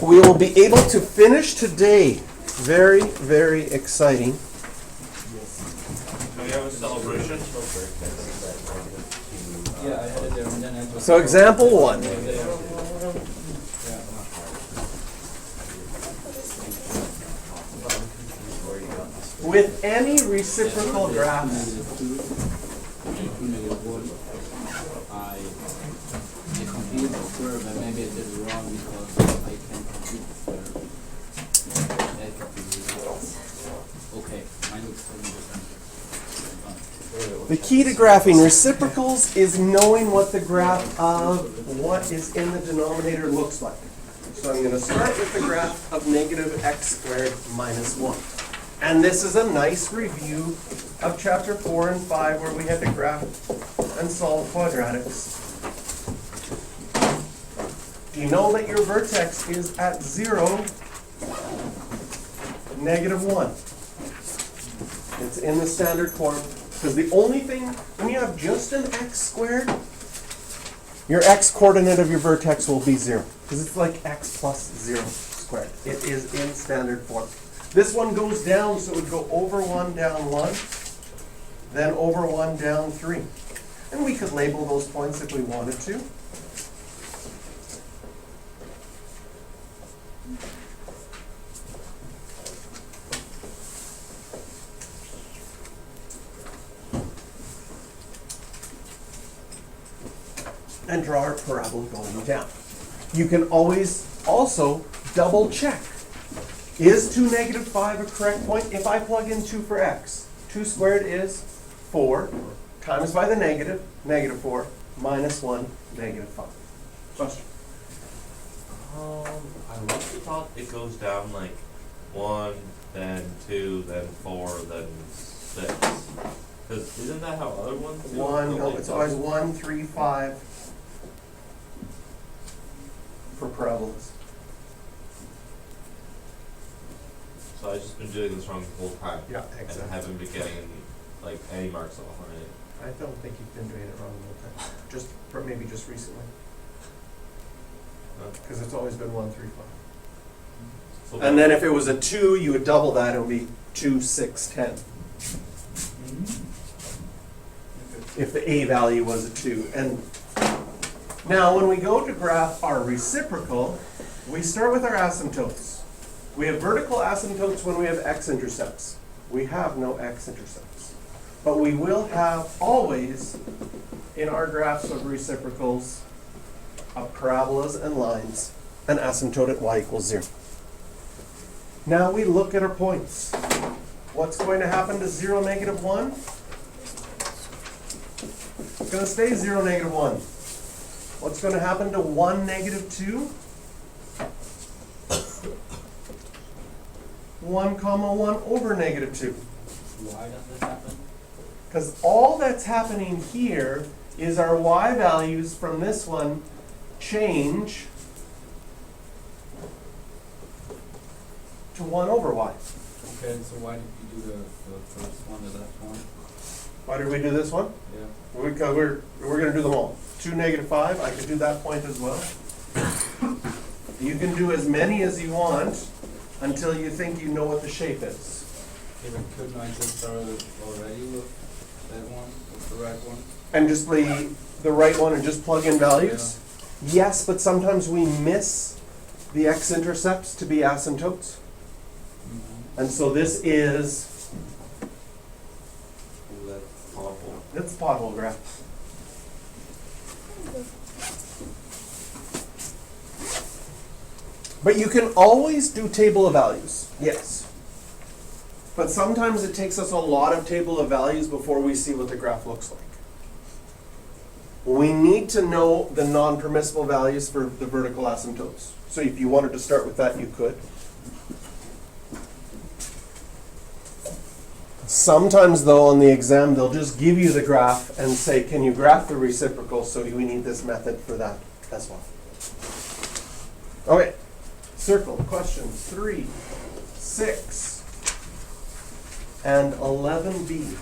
We will be able to finish today. Very, very exciting. Do we have a celebration? Yeah, I had it there and then I just... So example 1. With any reciprocal graphs, I completed the curve, and maybe I did it wrong because I can't complete the curve. That could be easy. Okay, mine looks totally different. the key to graphing reciprocals is knowing what the graph of what is in the denominator looks like. So I'm going to start with the graph of negative x squared minus 1. And this is a nice review of chapter 4 and 5 where we had to graph and solve quadratics. Do you know that your vertex is at 0, negative 1? It's in the standard form. Because the only thing, when you have just an x squared, your x coordinate of your vertex will be 0. Because it's like x plus 0 squared. It is in standard form. This one goes down, so it would go over 1, down 1, then over 1, down 3. And we could label those points if we wanted to. And draw our parabola going down. You can always also double check. Is 2, negative 5 a correct point? If I plug in 2 for x, 2 squared is 4, times by the negative, negative 4, minus 1, negative 5. Question? I must have thought it goes down like 1, then 2, then 4, then 6. Because isn't that how other ones do it? 1, no, it's always 1, 3, 5 for parabolas. So I've just been doing this wrong the whole time. Yeah, And exactly. haven't been getting like any marks off on it. I don't think you've been doing it wrong the whole time. Just, or maybe just recently. Because it's always been 1, 3, 5. So And then if it was a 2, you would double that, it would be 2, 6, 10. If the a value was a 2. And now when we go to graph our reciprocal, we start with our asymptotes. We have vertical asymptotes when we have x-intercepts. We have no x-intercepts. But we will have always, in our graphs of reciprocals, of parabolas and lines, an asymptote at y equals 0. Now we look at our points. What's going to happen to 0, negative 1? It's going to stay 0, negative 1. What's going to happen to 1, negative 2? 1 comma 1 over negative 2. Why does this happen? Because all that's happening here is our y values from this one change to 1 over y. Okay, so why did you do the first one, the last one? Why did we do this one? Yeah. Because we're going to do them all. 2, negative 5, I could do that point as well. You can do as many as you want until you think you know what the shape is. Okay, but couldn't I just start already with that one, with the right one? And just the right one and just plug in values? Yes, but sometimes we miss the x-intercepts to be asymptotes. And so this is, that's awful. it's pothole graph. But you can always do table of values, yes. But sometimes it takes us a lot of table of values before we see what the graph looks like. We need to know the non-permissible values for the vertical asymptotes. So if you wanted to start with that, you could. Sometimes though on the exam they'll just give you the graph and say, can you graph the reciprocal, so do we need this method for that as well. Okay, circle questions 3, 6, and 11b.